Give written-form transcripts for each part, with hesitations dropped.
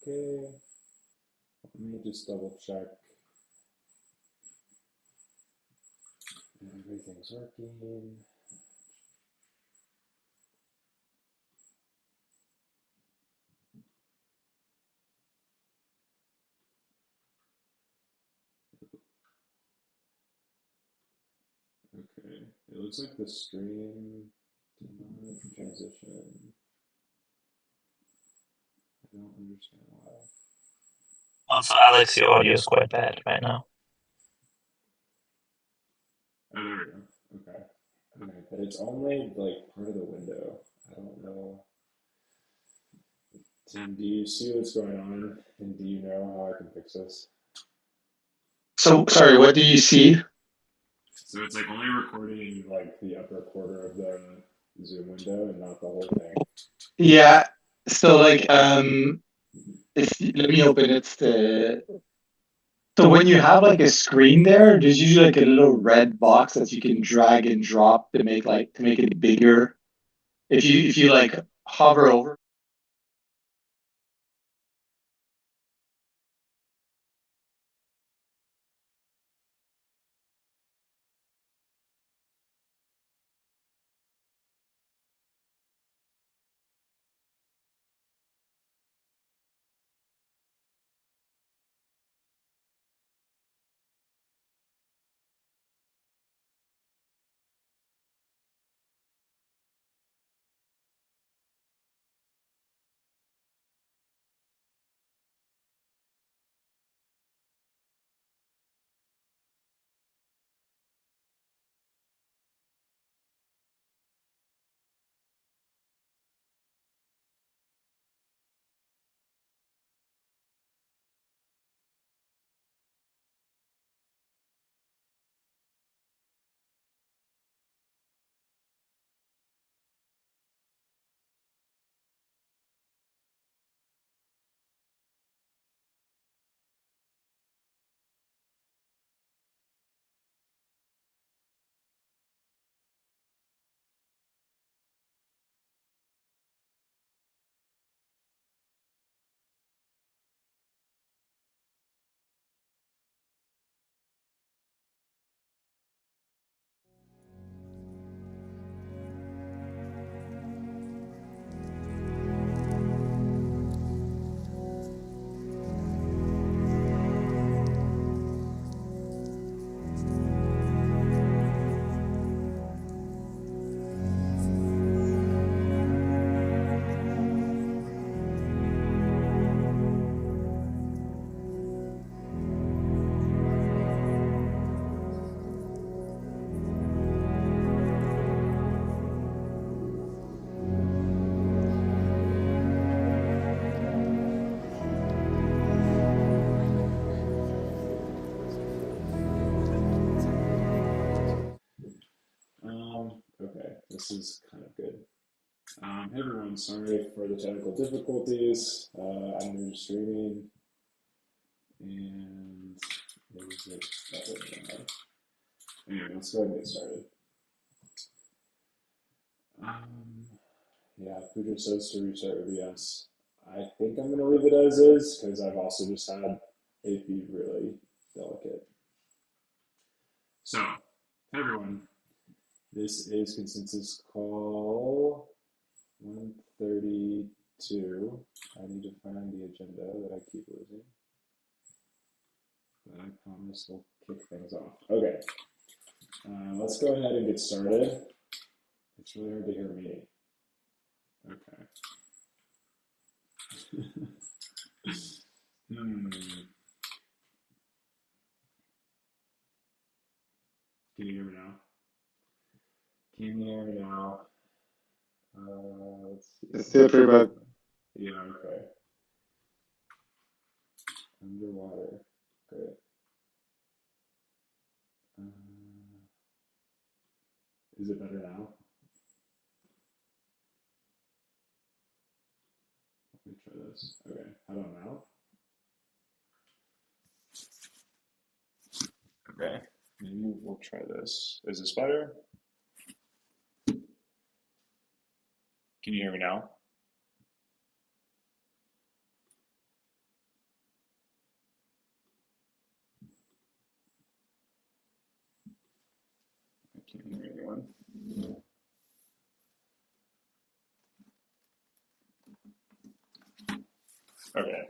Okay, let me just double check. Everything's working. Okay, it looks like the stream did not transition. I don't understand why. Also, Alex, your audio is quite bad right now. Oh, there we go. Okay. Okay, but it's only like part of the window. I don't know. Tim, do you see what's going on? And do you know how I can fix this? So sorry, what do you see? So it's like only recording like the upper quarter of the Zoom window and not the whole thing. Yeah. So like let me open it. So when you have like a screen there, there's usually like a little red box that you can drag and drop to make it bigger. If you like hover over this is kind of good. Hey everyone, sorry for the technical difficulties. I'm new to streaming, and what is it? Anyway, let's go ahead and get started. Yeah, Pooja says to restart OBS. I think I'm going to leave it as is because I've also just had it be really delicate. So, hey everyone, this is consensus call 132. I need to find the agenda that I keep losing, but I promise we'll kick things off. Okay, let's go ahead and get started. It's really hard to hear me. Okay. Can you hear me now? Can you hear me now? Let's see. It's still pretty bad. Yeah, okay. Underwater. Great. Is it better now? Let me try this. Okay, how about now? Okay, maybe we'll try this. Is this better? Can you hear me now? I can't hear anyone. Okay,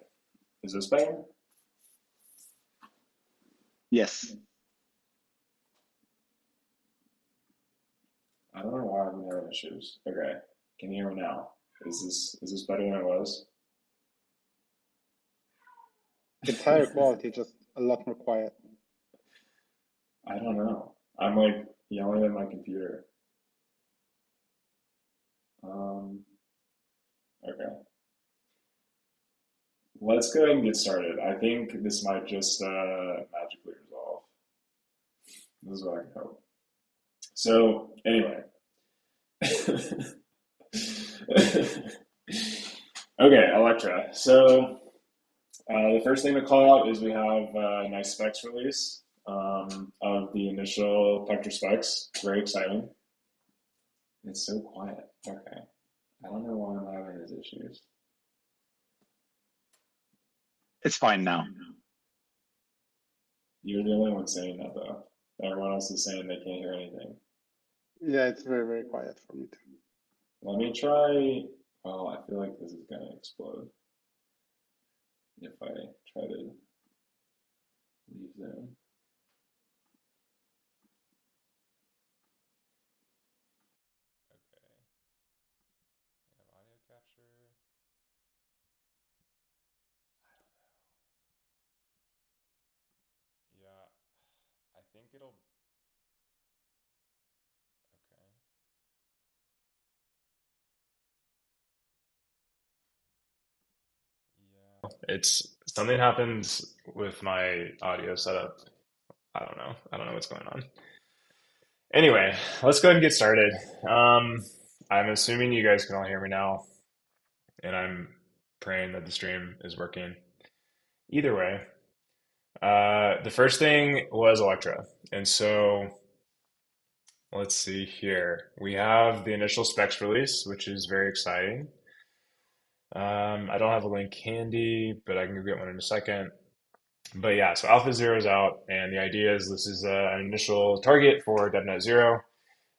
is this better? Yes. I don't know why I'm having issues. Okay, can you hear me now? Is this better than it was? It's higher quality, just a lot more quiet. I don't know. I'm like yelling at my computer. Okay. Let's go ahead and get started. I think this might just magically resolve. This is what I hope. So, anyway. Okay, Electra. So, the first thing to call out is we have a nice specs release of the initial Pectra specs. Very exciting. It's so quiet. Okay. I don't know why I'm having these issues. It's fine now. You're the only one saying that, though. Everyone else is saying they can't hear anything. Yeah, it's very, very quiet for me too. Let me try. Well, I feel like this is going to explode if I try to leave Zoom. Okay. We have audio capture. I don't know. Yeah, I think it'll. Okay. Yeah. It's something happens with my audio setup. I don't know. I don't know what's going on. Anyway, let's go ahead and get started. I'm assuming you guys can all hear me now, and I'm praying that the stream is working. Either way, the first thing was Electra. And so let's see here. We have the initial specs release, which is very exciting. I don't have a link handy, but I can go get one in a second. But yeah, so Alpha 0 is out, and the idea is this is an initial target for DevNet 0.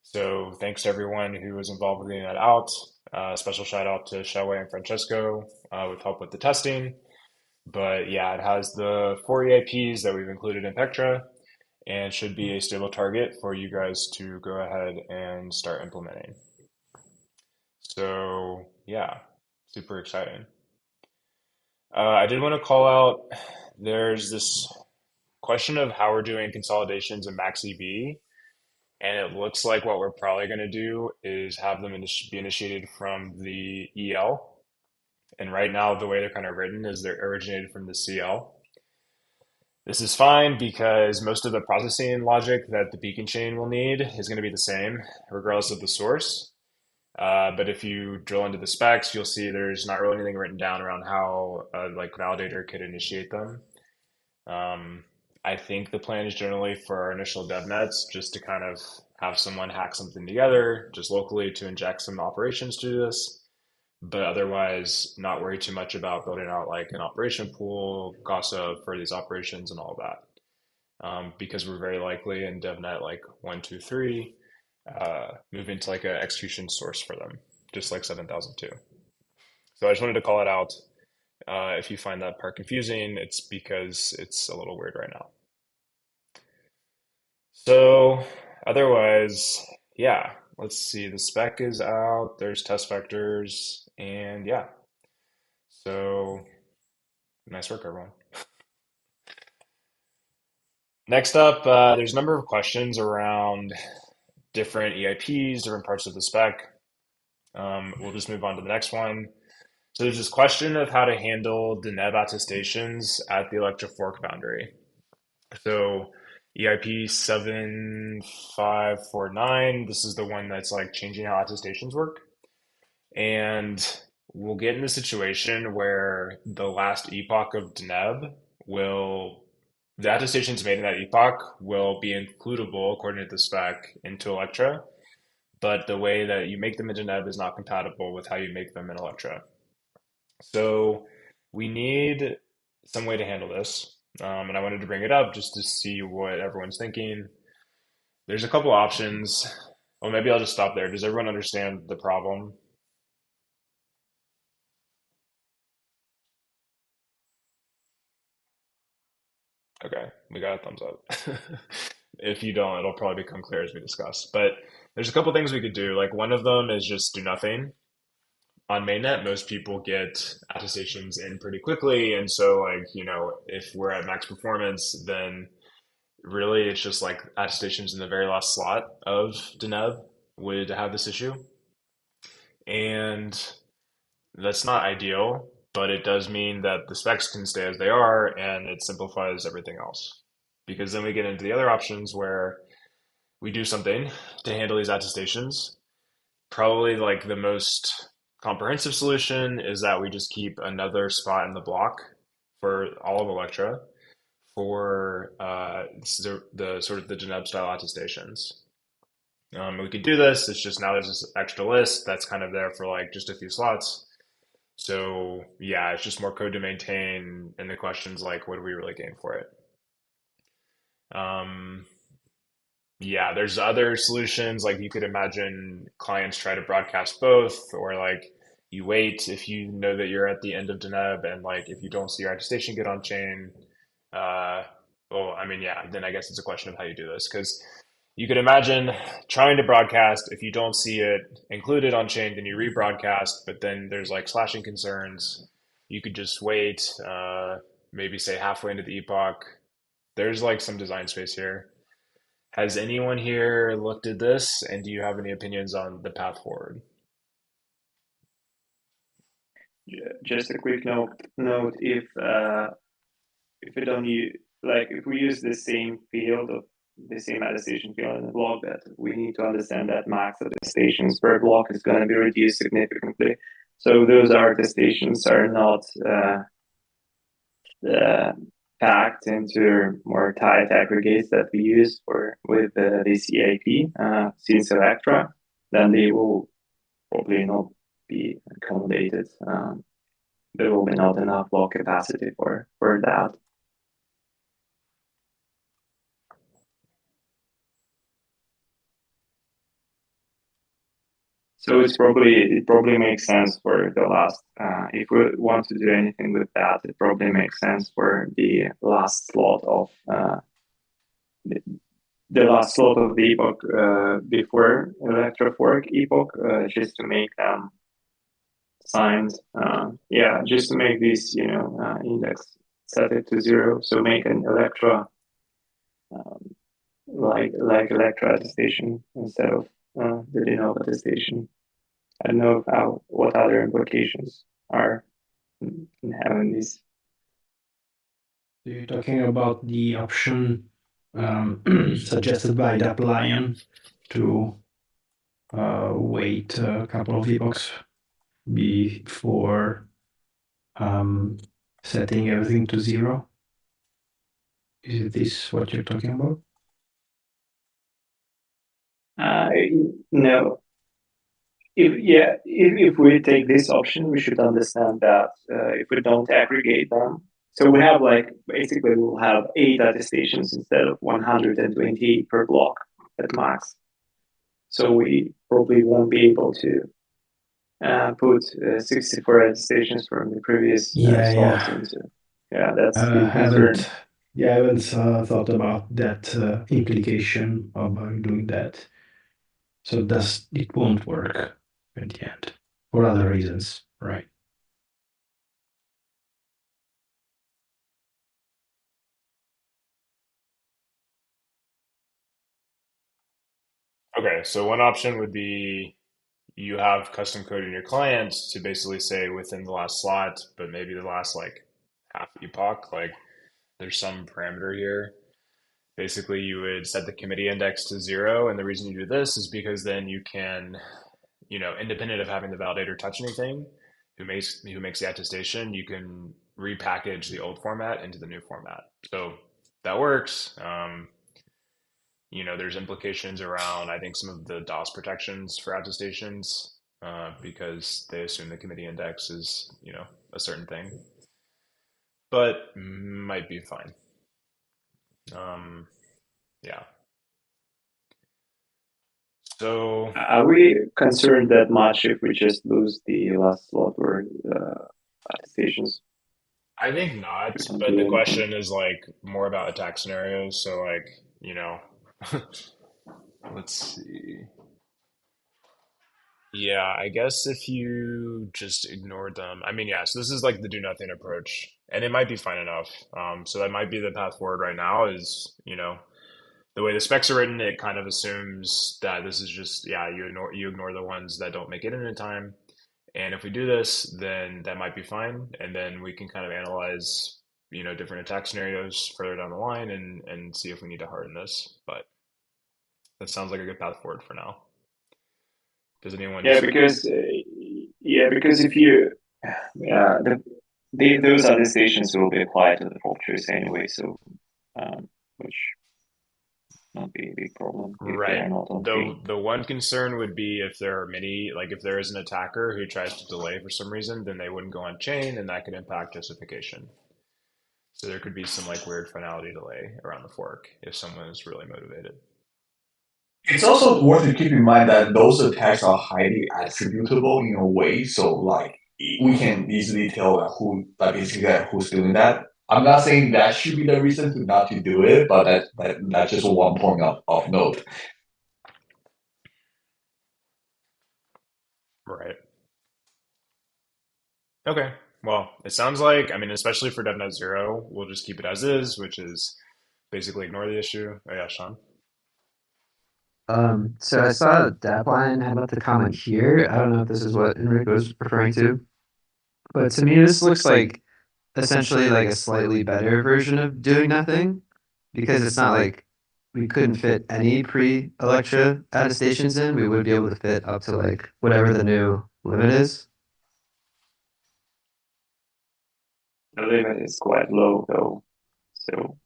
So thanks to everyone who was involved with getting that out. Special shout out to Shaway and Francesco with help with the testing. But yeah, it has the 4 EIPs that we've included in Pectra and should be a stable target for you guys to go ahead and start implementing. So yeah, super exciting. I did want to call out, there's this question of how we're doing consolidations in MaxEB, and it looks like what we're probably going to do is have them be initiated from the EL. And right now, the way they're kind of written is they're originated from the CL. This is fine because most of the processing logic that the beacon chain will need is going to be the same regardless of the source. But if you drill into the specs, you'll see there's not really anything written down around how like validator could initiate them. Um, I think the plan is generally for our initial dev nets just to kind of have someone hack something together just locally to inject some operations to this, but otherwise not worry too much about building out like an operation pool, gossip for these operations and all of that. Because we're very likely in DevNet like 1, 2, 3, move into like an execution source for them, just like 7002. So I just wanted to call it out. If you find that part confusing, it's because it's a little weird right now. So otherwise, yeah, let's see. The spec is out. There's test vectors, and yeah. So nice work, everyone. Next up, there's a number of questions around different EIPs, different parts of the spec. We'll just move on to the next one. So there's this question of how to handle Deneb attestations at the Electra fork boundary. So EIP 7549, this is the one that's like changing how attestations work. And we'll get in a situation where the last epoch of Deneb the attestations made in that epoch will be includable according to the spec into Electra, but the way that you make them in Deneb is not compatible with how you make them in Electra. So we need some way to handle this. And I wanted to bring it up just to see what everyone's thinking. There's a couple options. Well, maybe I'll just stop there. Does everyone understand the problem? Okay, we got a thumbs up. If you don't, it'll probably become clear as we discuss. But there's a couple things we could do. Like one of them is just do nothing. On mainnet, most people get attestations in pretty quickly. And so like, if we're at max performance, then really it's just like attestations in the very last slot of Deneb would have this issue. And that's not ideal, but it does mean that the specs can stay as they are and it simplifies everything else. Because then we get into the other options where we do something to handle these attestations. Probably like the most comprehensive solution is that we just keep another spot in the block for all of Electra for the sort of the Deneb style attestations. We could do this. It's just now there's this extra list that's kind of there for like just a few slots. So yeah, it's just more code to maintain, and the question's like, what do we really gain for it? Um, yeah, there's other solutions like you could imagine clients try to broadcast both, or like you wait if you know that you're at the end of Deneb, and like if you don't see your attestation get on chain, uh, well, I mean, yeah, then I guess it's a question of how you do this because you could imagine trying to broadcast if you don't see it included on chain, then you rebroadcast, but then there's like slashing concerns. You could just wait, maybe say halfway into the epoch. There's like some design space here. Has anyone here looked at this, and do you have any opinions on the path forward? Just a quick note if we don't use, like if we use the same field of the same attestation field in the block, that we need to understand that max attestations per block is going to be reduced significantly. So those attestations are not packed into more tight aggregates that we use with the CAP since Electra, then they will probably not be accommodated. There will be not enough block capacity for that. So it probably makes sense for the last, if we want to do anything with that, it probably makes sense for the last slot of the last slot of the epoch before Electra fork epoch, just to make them signed. Yeah, just to make this, index set it to 0. So make an Electra like Electra attestation instead of the Deneb attestation. I don't know what other implications are in having these. So you're talking about the option suggested by Lion to wait a couple of epochs before setting everything to 0? Is this what you're talking about? No. If we take this option, we should understand that if we don't aggregate them, so we have like basically we'll have 8 attestations instead of 120 per block at max. So we probably won't be able to put 64 attestations from the previous slots into. Yeah, that's the concern. I haven't thought about that implication of doing that. So it won't work at the end for other reasons, right? Okay, so one option would be you have custom code in your client to basically say within the last slot, but maybe the last like half epoch, like there's some parameter here. Basically, you would set the committee index to 0, and the reason you do this is because then you can, independent of having the validator touch anything, who makes the attestation, you can repackage the old format into the new format. So that works. There's implications around, I think, some of the DOS protections for attestations because they assume the committee index is, a certain thing, but might be fine. Yeah. So are we concerned that much if we just lose the last slot or attestations? I think not, but the question is like more about attack scenarios. So like, let's see. Yeah, I guess if you just ignored them, I mean, yeah, so this is like the do nothing approach, and it might be fine enough. So that might be the path forward right now is, the way the specs are written, it kind of assumes that this is just, yeah, you ignore the ones that don't make it in time. And if we do this, then that might be fine. And then we can kind of analyze, different attack scenarios further down the line and see if we need to harden this. But that sounds like a good path forward for now. Does anyone disagree? Because if you those attestations will be applied to the fault trace anyway, so which not be a big problem if Right. they're not on The one concern would be if there are many, like if there is an attacker who tries to delay for some reason, then they wouldn't go on chain, and that could impact justification. So there could be some like weird finality delay around the fork if someone is really motivated. It's also worth to keep in mind that those attacks are highly attributable in a way, so like we can easily tell basically who's doing that. I'm not saying that should be the reason to not to do it, but that's just one point of note. Right. Okay. Well, it sounds like, I mean, especially for DevNet 0, we'll just keep it as is, which is basically ignore the issue. Oh yeah, Sean. So I saw Dabline had left a comment here. I don't know if this is what Enrico was referring to, but to me this looks like essentially like a slightly better version of doing nothing, because it's not like we couldn't fit any pre-Electra attestations in. We would be able to fit up to like whatever the new limit is. The limit is quite low though, so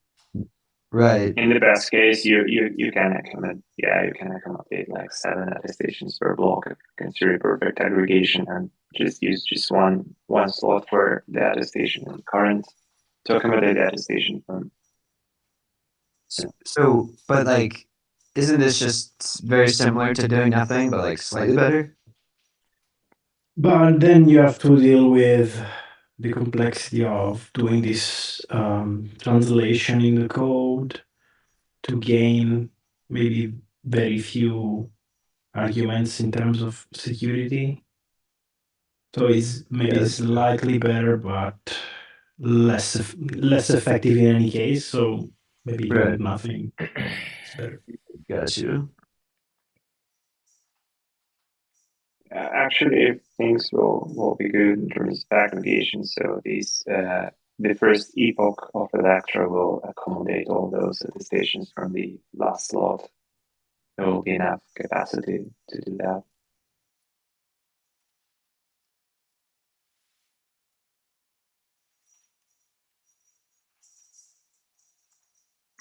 Right. in the best case, you can accommodate like 7 attestations per block, consider perfect aggregation, and just use just one slot for the attestation and current to accommodate the attestation from. So, but like, isn't this just very similar to doing nothing, but like slightly better? But then you have to deal with the complexity of doing this translation in the code to gain maybe very few arguments in terms of security. So it's maybe slightly better, but less effective in any case. So maybe Right. nothing is better. Got you. Actually, if things will be good in terms of aggregation, so these the first epoch of Electra will accommodate all those attestations from the last slot. there will be enough capacity to do that.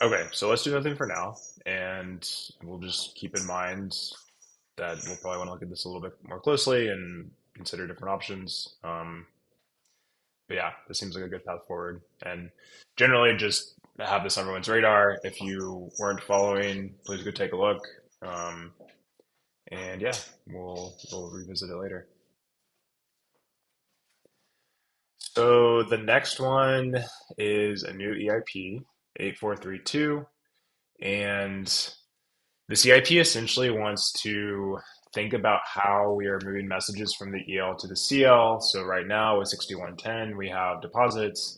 Okay, so let's do nothing for now, and we'll just keep in mind that we'll probably want to look at this a little bit more closely and consider different options. But yeah, this seems like a good path forward. And generally, just have this on everyone's radar. If you weren't following, please go take a look. And yeah, we'll revisit it later. So the next one is a new EIP 8432, and the CIP essentially wants to think about how we are moving messages from the EL to the CL. So right now with 6110, we have deposits.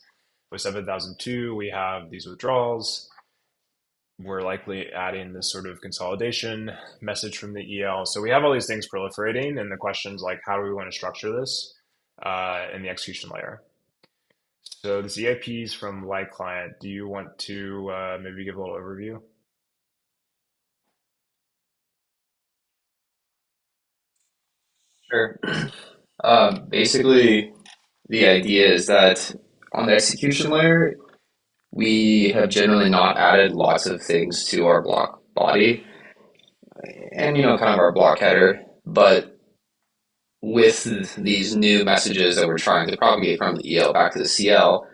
With 7002, we have these withdrawals. We're likely adding this sort of consolidation message from the EL. So we have all these things proliferating, and the question's like, how do we want to structure this in the execution layer? So the CIPs from Light Client, do you want to maybe give a little overview? Sure. Basically, the idea is that on the execution layer, we have generally not added lots of things to our block body and, kind of our block header. But with these new messages that we're trying to propagate from the EL back to the CL,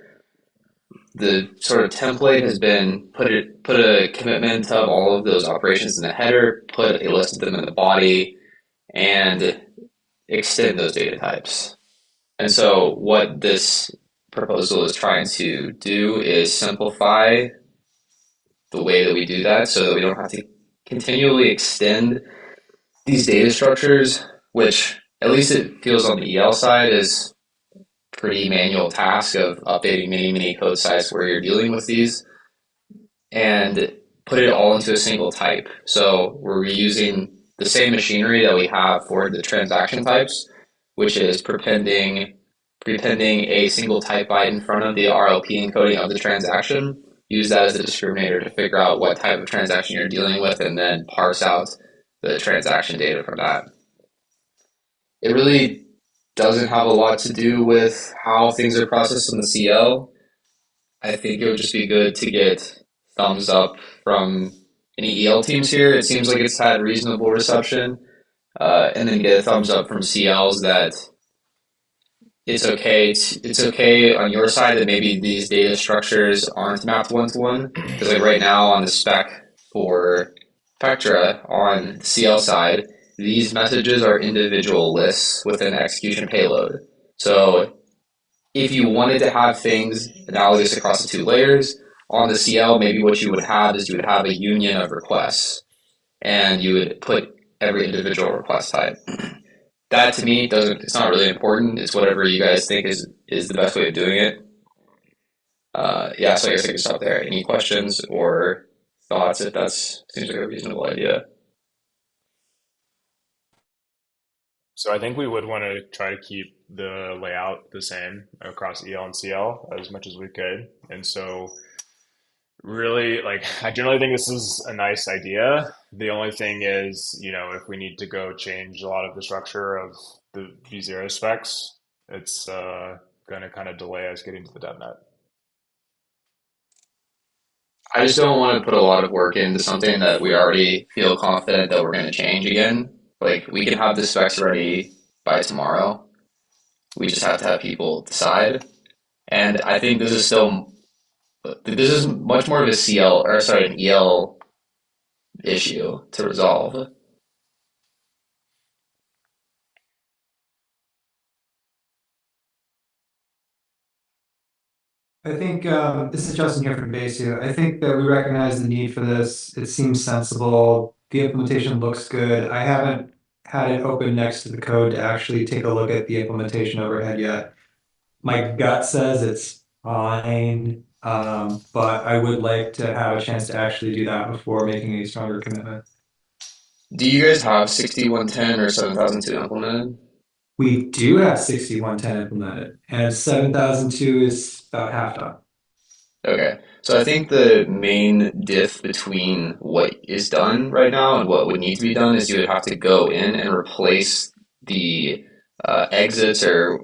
the sort of template has been put a commitment of all of those operations in the header, put a list of them in the body, and extend those data types. And so what this proposal is trying to do is simplify the way that we do that so that we don't have to continually extend these data structures, which at least it feels on the EL side is pretty manual task of updating many code sites where you're dealing with these, and put it all into a single type. So we're reusing the same machinery that we have for the transaction types, which is prepending a single type byte in front of the RLP encoding of the transaction. Use that as a discriminator to figure out what type of transaction you're dealing with, and then parse out the transaction data from that. It really doesn't have a lot to do with how things are processed in the CL. I think it would just be good to get thumbs up from any EL teams here. It seems like it's had reasonable reception, and then get a thumbs up from CLs that it's okay. It's okay on your side that maybe these data structures aren't mapped one-to-one, because like right now on the spec for Spectra on the CL side, these messages are individual lists within the execution payload. So if you wanted to have things analogous across the two layers, on the CL, maybe what you would have is you would have a union of requests, and you would put every individual request type. That to me it's not really important. It's whatever you guys think is the best way of doing it. Yeah, so I guess I can stop there. Any questions or thoughts if that seems like a reasonable idea? So I think we would want to try to keep the layout the same across EL and CL as much as we could. And so really, like, I generally think this is a nice idea. The only thing is, if we need to go change a lot of the structure of the V0 specs, it's going to kind of delay us getting to the DevNet. I just don't want to put a lot of work into something that we already feel confident that we're going to change again. Like, we can have the specs ready by tomorrow. We just have to have people decide. And I think this is much more of a an EL issue to resolve. I think this is Justin here from Basu. I think that we recognize the need for this. It seems sensible. The implementation looks good. I haven't had it open next to the code to actually take a look at the implementation overhead yet. My gut says it's fine, but I would like to have a chance to actually do that before making a stronger commitment. Do you guys have 6110 or 7002 implemented? We do have 6110 implemented, and 7002 is about half done. Okay. So I think the main diff between what is done right now and what would need to be done is you would have to go in and replace the exits or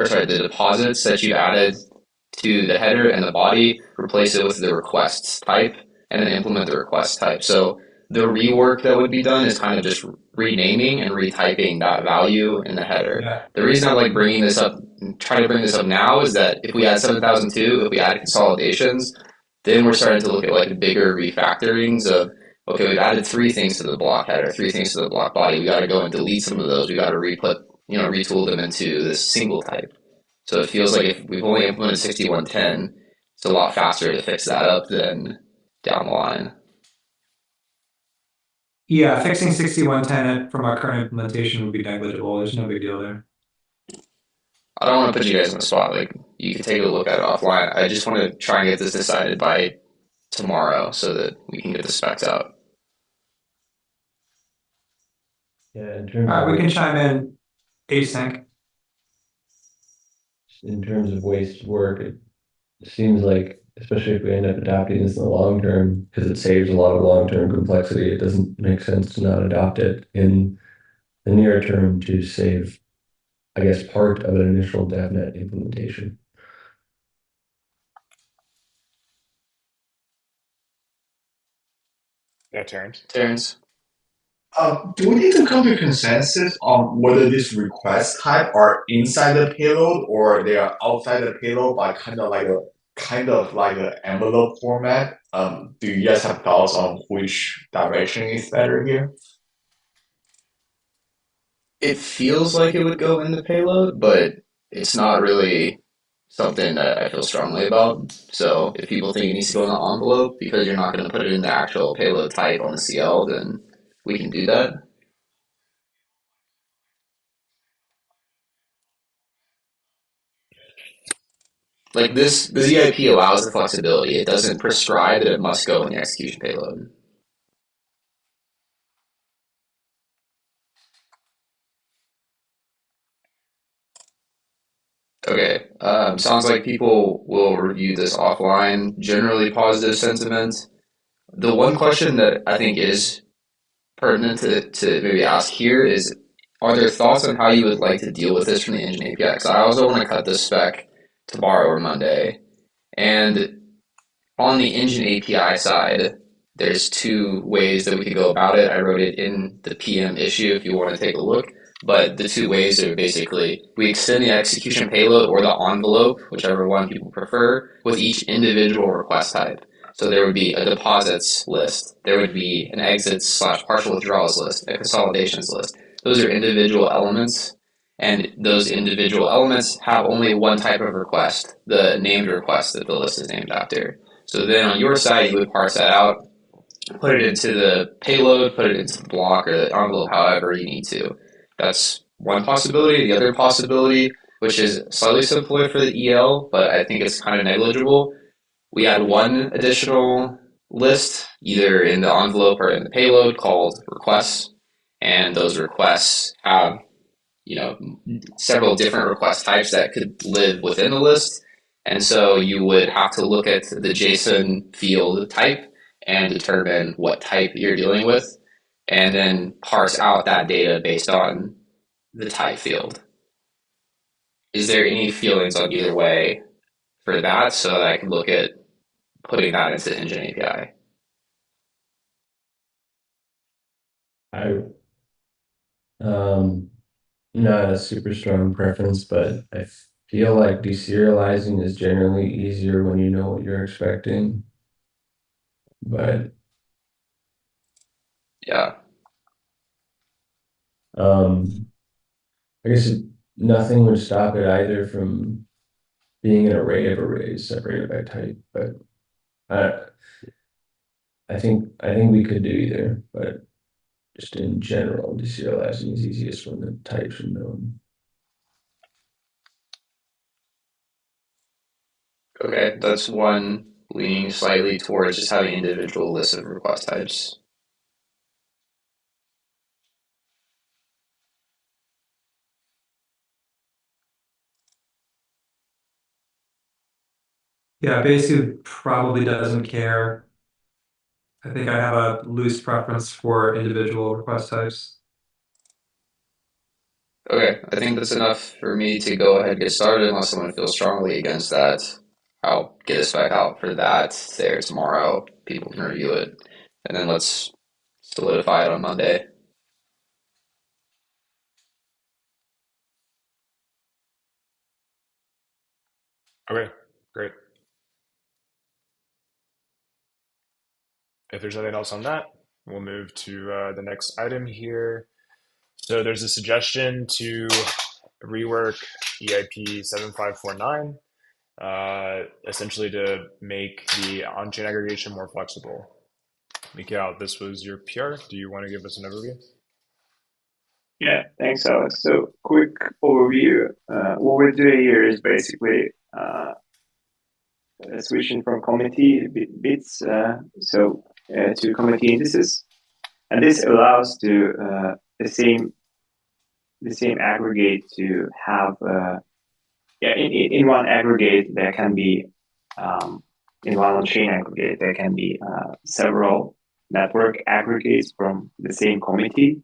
sorry, the deposits that you added to the header and the body, replace it with the requests type, and then implement the request type. So the rework that would be done is kind of just renaming and retyping that value in the header. Yeah. The reason I'm like bringing this up, trying to bring this up now, is that if we add 7002, if we add consolidations, then we're starting to look at like bigger refactorings of, okay, we've added three things to the block header, three things to the block body. We got to go and delete some of those. We got to retool them into this single type. So it feels like if we've only implemented 6110, it's a lot faster to fix that up than down the line. Yeah, fixing 6110 from our current implementation would be negligible. There's no big deal there. I don't want to put you guys on the spot. Like, you can take a look at it offline. I just want to try and get this decided by tomorrow so that we can get the specs out. Yeah, All right, we can chime in async. in terms of waste work, it seems like, especially if we end up adopting this in the long term, because it saves a lot of long-term complexity, it doesn't make sense to not adopt it in the near term to save, I guess, part of an initial DevNet implementation. Yeah, Terrence. Terrence? Do we need to come to consensus on whether these request type are inside the payload or they are outside the payload by kind of like an envelope format? Do you guys have thoughts on which direction is better here? It feels like it would go in the payload, but it's not really something that I feel strongly about. So if people think it needs to go in the envelope because you're not going to put it in the actual payload type on the CL, then we can do that. Like this, the ZIP allows the flexibility. It doesn't prescribe that it must go in the execution payload. Okay, sounds like people will review this offline. Generally positive sentiment. The one question that I think is pertinent to maybe ask here is, are there thoughts on how you would like to deal with this from the engine API? Because I also want to cut this spec tomorrow or Monday. And on the engine API side, there's two ways that we could go about it. I wrote it in the PM issue if you want to take a look. But the two ways are basically we extend the execution payload or the envelope, whichever one people prefer, with each individual request type. So there would be a deposits list, there would be an exits/partial withdrawals list, a consolidations list. Those are individual elements, and those individual elements have only one type of request, the named request that the list is named after. So then on your side, you would parse that out, put it into the payload, put it into the block or the envelope, however you need to. That's one possibility. The other possibility, which is slightly simpler for the EL, but I think it's kind of negligible, we add one additional list, either in the envelope or in the payload, called requests. And those requests have, several different request types that could live within the list. And so you would have to look at the JSON field type and determine what type you're dealing with, and then parse out that data based on the type field. Is there any feelings on either way for that so that I can look at putting that into Engine API? I not a super strong preference, but I feel like deserializing is generally easier when you know what you're expecting. But Yeah. I guess nothing would stop it either from being an array of arrays separated by type, but I think we could do either, but just in general, deserializing is easiest when the types are known. Okay, that's one leaning slightly towards just having individual lists of request types. Yeah, basically probably doesn't care. I think I have a loose preference for individual request types. Okay, I think that's enough for me to go ahead and get started unless someone feels strongly against that. I'll get a spec out for that there tomorrow. People can review it. And then let's solidify it on Monday. Okay, great. If there's nothing else on that, we'll move to the next item here. So there's a suggestion to rework EIP 7549, essentially to make the on-chain aggregation more flexible. Mikhail, this was your PR. Do you want to give us an overview? Yeah, thanks, Alex. So, quick overview. What we're doing here is basically switching from committee bits to committee indices, and this allows to the same aggregate to have in one aggregate there can be in one on-chain aggregate there can be several network aggregates from the same committee.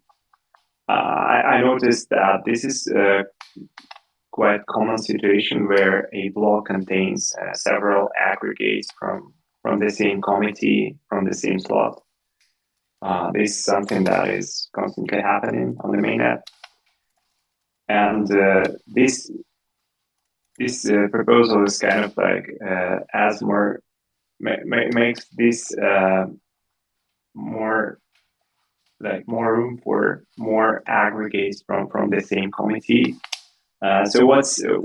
I noticed that this is quite common situation where a block contains several aggregates from the same committee, from the same slot. This is something that is constantly happening on the mainnet. And this proposal is kind of like adds more, makes this more room for more aggregates from the same committee. So what's the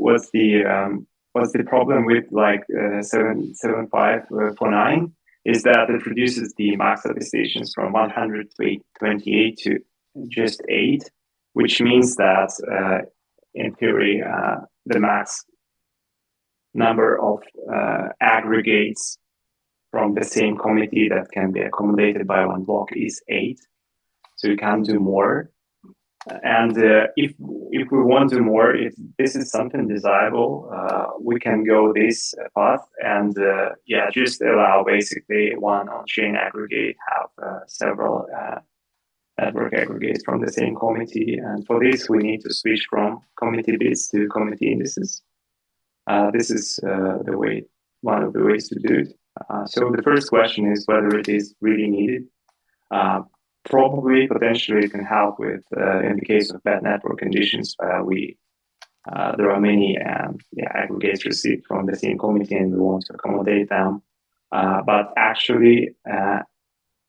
problem with like 7549 is that it reduces the max attestations from 128 to just 8, which means that in theory the max number of aggregates from the same committee that can be accommodated by one block is 8. So you can do more. And if we want to do more, if this is something desirable, we can go this path and just allow basically one on-chain aggregate have several network aggregates from the same committee. And for this, we need to switch from committee bits to committee indices. This is one of the ways to do it. So the first question is whether it is really needed. Probably, potentially, it can help with in the case of bad network conditions. There are many aggregates received from the same committee, and we want to accommodate them. But actually,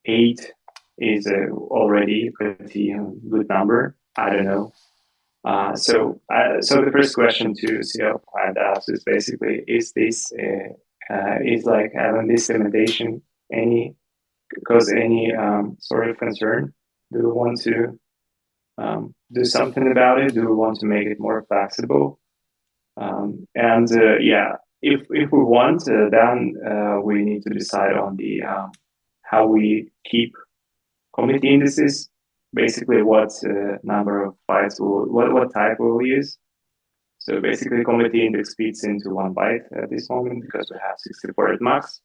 8 is already a pretty good number. I don't know. So the first question to CL client asks is basically: is this is like having this implementation cause any sort of concern? Do we want to do something about it? Do we want to make it more flexible? If we want, then we need to decide on the how we keep committee indices. Basically, what number of bytes what type we'll use. So basically, committee index fits into 1 byte at this moment because we have 64 at max.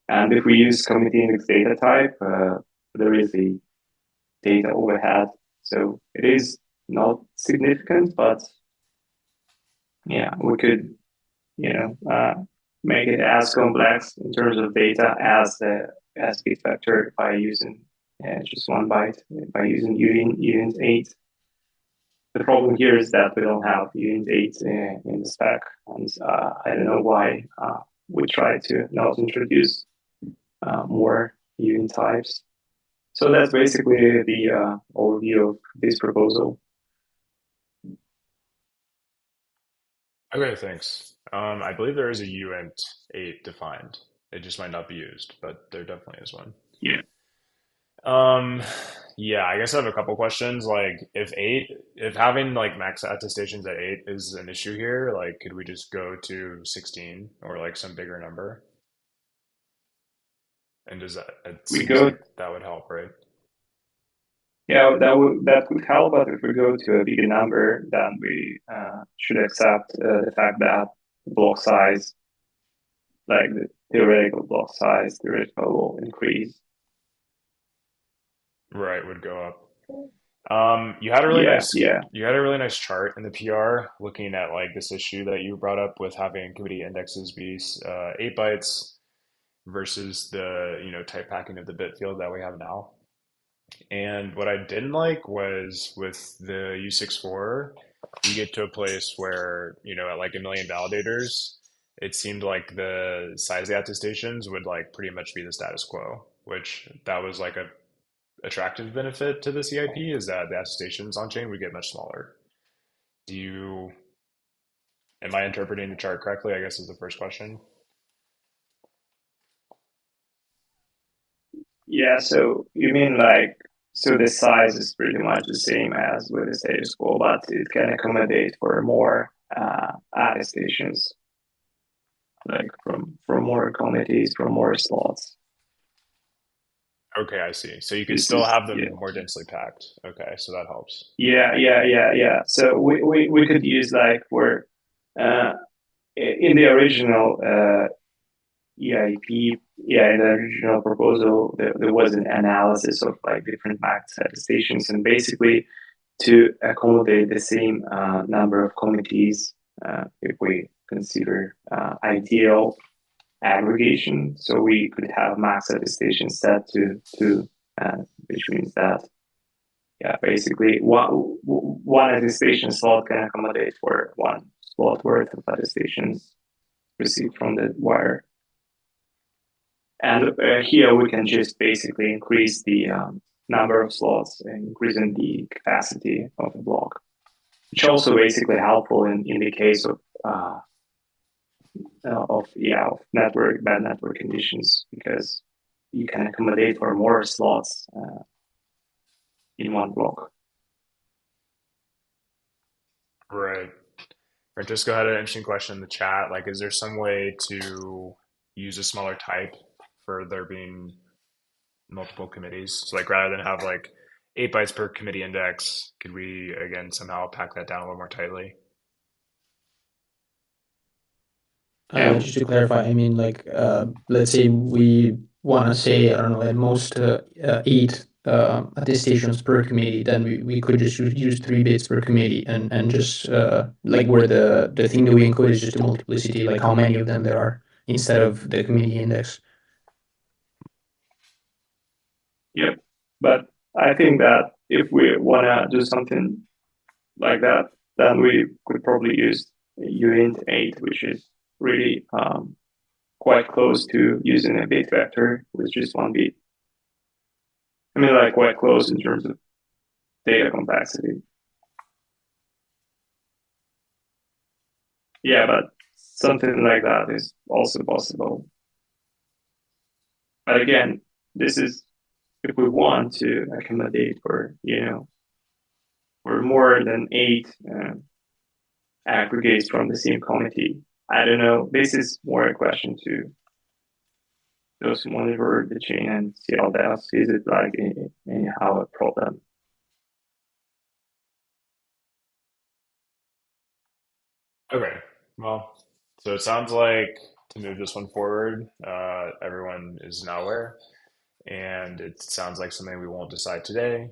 And if we use committee index data type, there is a data overhead. So it is not significant, but we could, make it as complex in terms of data as Bitfactor by using just 1 byte, by using Unit 8. The problem here is that we don't have Unit 8 in the spec, and I don't know why we try to not introduce more unit types. So that's basically the overview of this proposal. Okay, thanks. I believe there is a uint 8 defined. It just might not be used, but there definitely is one. Yeah. I guess I have a couple questions. Like, if having like max attestations at 8 is an issue here, like, could we just go to 16 or like some bigger number? And does that? It seems like that would help, right? Yeah, that would help. But if we go to a bigger number, then we should accept the fact that the block size like the theoretical block size, theoretical will increase. Right, would go up. You had a really nice chart in the PR looking at like this issue that you brought up with having committee indexes be 8 bytes versus the type packing of the bit field that we have now. And what I didn't like was with the U64, you get to a place where, at like 1 million validators, it seemed like the size of the attestations would like pretty much be the status quo, which that was like a attractive benefit to the CIP is that the attestations on chain would get much smaller. Am I interpreting the chart correctly? I guess is the first question. Yeah, so you mean like, so the size is pretty much the same as with the status quo, but it can accommodate for more attestations, like from more committees, from more slots. Okay, I see. So you could This still is, have them yeah. more densely packed. Okay, so that helps. Yeah. So we could use like for in the original EIP, in the original proposal, there was an analysis of like different max attestations, and basically to accommodate the same number of committees, if we consider ideal aggregation, so we could have max attestation set to 2, which means that basically one attestation slot can accommodate for 1 slot worth of attestations received from the wire. And here we can just basically increase the number of slots, increasing the capacity of the block, which also basically helpful in the case of bad network conditions, because you can accommodate for more slots in one block. Right. Francisco had an interesting question in the chat. Like, is there some way to use a smaller type for there being multiple committees? So like rather than have like 8 bytes per committee index, could we again somehow pack that down a little more tightly? Just to clarify, I mean, like, let's say we want to say, I don't know, at most 8 attestations per committee, then we could just use 3 bits per committee and just like where the thing that we encode is just a multiplicity, like how many of them there are instead of the committee index. Yep. But I think that if we want to do something like that, then we could probably use uint 8, which is really quite close to using a bit vector with just 1 bit. I mean, like quite close in terms of data complexity. Yeah, but something like that is also possible. But again, this is if we want to accommodate for, for more than 8 aggregates from the same committee. I don't know. This is more a question to those who monitor the chain and see how that is it like anyhow a problem. Okay. Well, so it sounds like to move this one forward, everyone is now aware. And it sounds like something we won't decide today.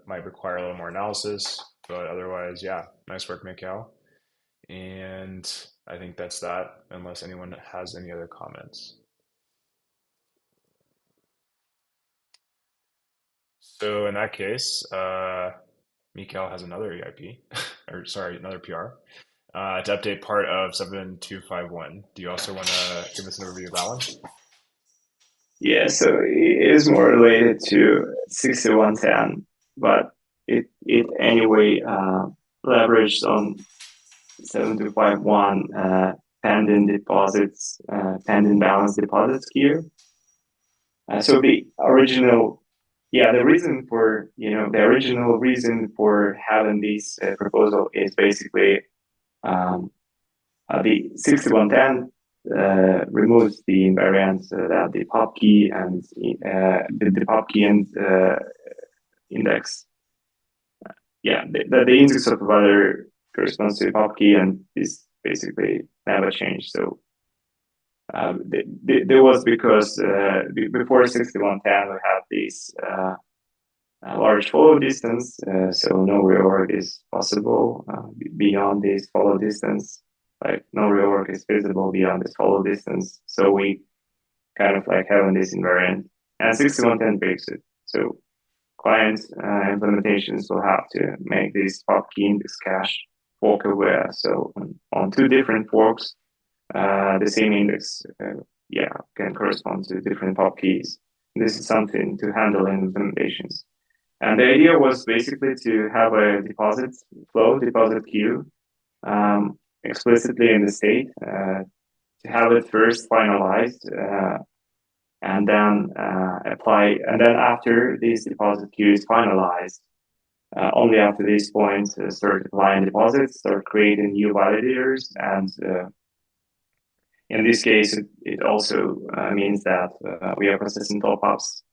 Might require a little more analysis, but otherwise, yeah, nice work, Mikhail. And I think that's that, unless anyone has any other comments. So in that case, Mikhail has another EIP, or sorry, another PR, to update part of 7251. Do you also want to give us an overview of that one? Yeah, so it is more related to 6110, but it anyway leveraged on 7251 pending deposits, pending balance deposits here. So the original, the reason for, the original reason for having this proposal is basically the 6110 removes the invariance that the pop key and the pop key and index. The index of the provider corresponds to the pop key and is basically never changed. So there was because before 6110 we have this large follow distance, so no reorg is possible beyond this follow distance. Like no reorg is feasible beyond this follow distance. So we kind of like having this invariant, and 6110 breaks it. So client implementations will have to make this pop key index cache fork aware. So on two different forks, the same index, can correspond to different pop keys. This is something to handle in implementations. And the idea was basically to have a deposit flow, deposit queue, explicitly in the state, to have it first finalized, and then apply. And then after this deposit queue is finalized, only after this point, start applying deposits, start creating new validators, and in this case, it also means that we are processing top-ups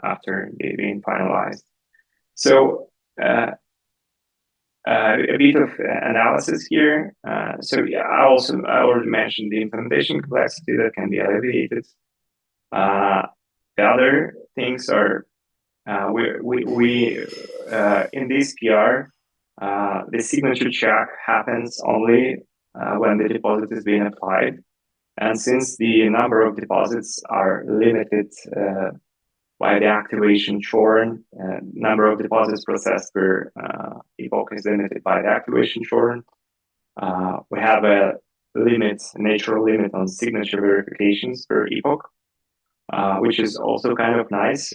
after they've been finalized. So a bit of analysis here. I already mentioned the implementation complexity that can be alleviated. The other things are we in this PR, the signature check happens only when the deposit is being applied. And since the number of deposits are limited by the activation churn, number of deposits processed per epoch is limited by the activation churn. We have a natural limit on signature verifications per epoch, which is also kind of nice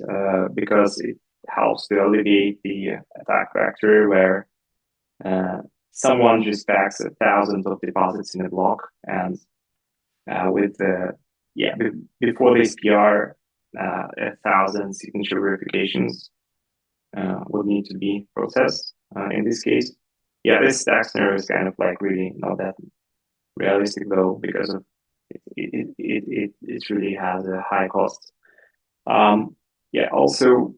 because it helps to alleviate the attack vector where someone just packs 1,000 of deposits in a block, and before this PR, 1,000 signature verifications would need to be processed. In this case, this stack scenario is kind of like really not that realistic though, because of it really has a high cost. Also,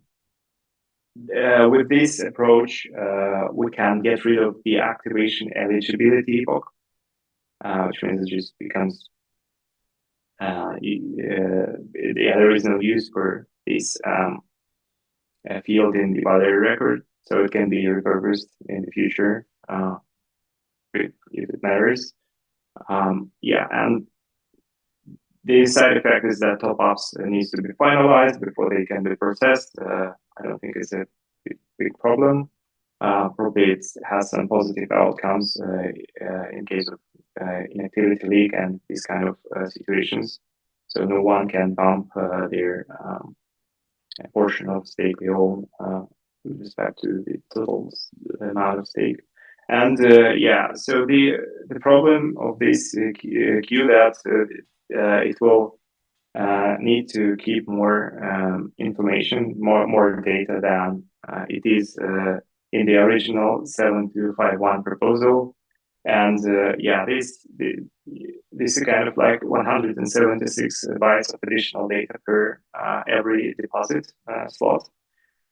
with this approach, we can get rid of the activation eligibility epoch, which means it just becomes there is no use for this field in the validator record, so it can be repurposed in the future if it matters. And the side effect is that top-ups needs to be finalized before they can be processed. I don't think it's a big problem. Probably it has some positive outcomes in case of inactivity leak and these kind of situations. So no one can bump their portion of stake they own with respect to the total amount of stake. And so the problem of this queue that it will need to keep more information, more data than it is in the original 7251 proposal. And this is kind of like 176 bytes of additional data per every deposit slot.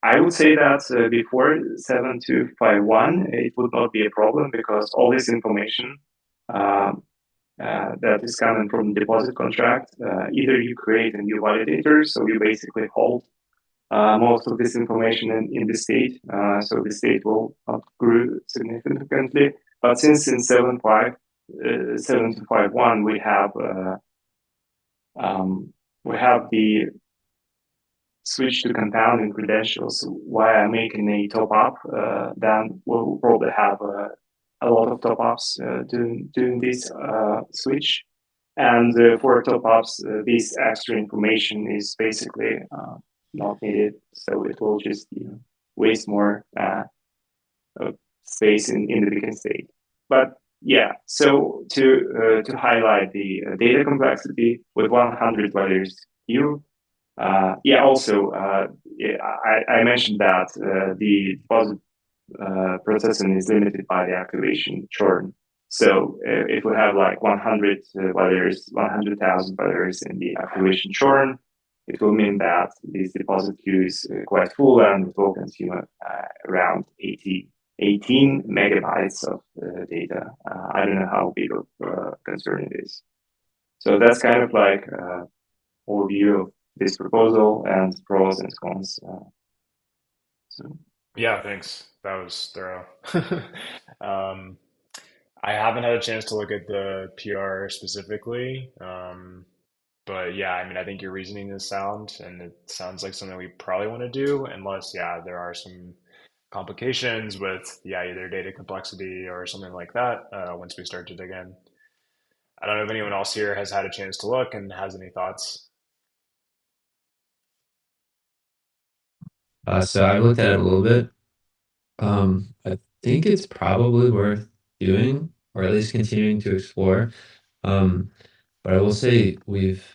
I would say that before 7251, it would not be a problem because all this information that is coming from the deposit contract, either you create a new validator, so you basically hold most of this information in the state, so the state will not grow significantly. But since in 7251 we have the switch to compounding credentials while making a top up, then we'll probably have a lot of top ups doing this switch. And for top ups, this extra information is basically not needed, so it will just waste more space in the beacon state. But so to highlight the data complexity with 100 validators queue. Also, I mentioned that the deposit processing is limited by the activation churn. So if we have like 100 validators, 100,000 validators in the activation churn, it will mean that this deposit queue is quite full and it will consume around 18 megabytes of data. I don't know how big of concern it is. So that's kind of like overview of this proposal and pros and cons. So Yeah, thanks. That was thorough. um, I haven't had a chance to look at the PR specifically, but yeah, I mean, I think your reasoning is sound, and it sounds like something we probably want to do, unless, yeah, there are some complications with, yeah, either data complexity or something like that, once we start to dig in. I don't know if anyone else here has had a chance to look and has any thoughts. So I looked at it a little bit. I think it's probably worth doing, or at least continuing to explore. But I will say we've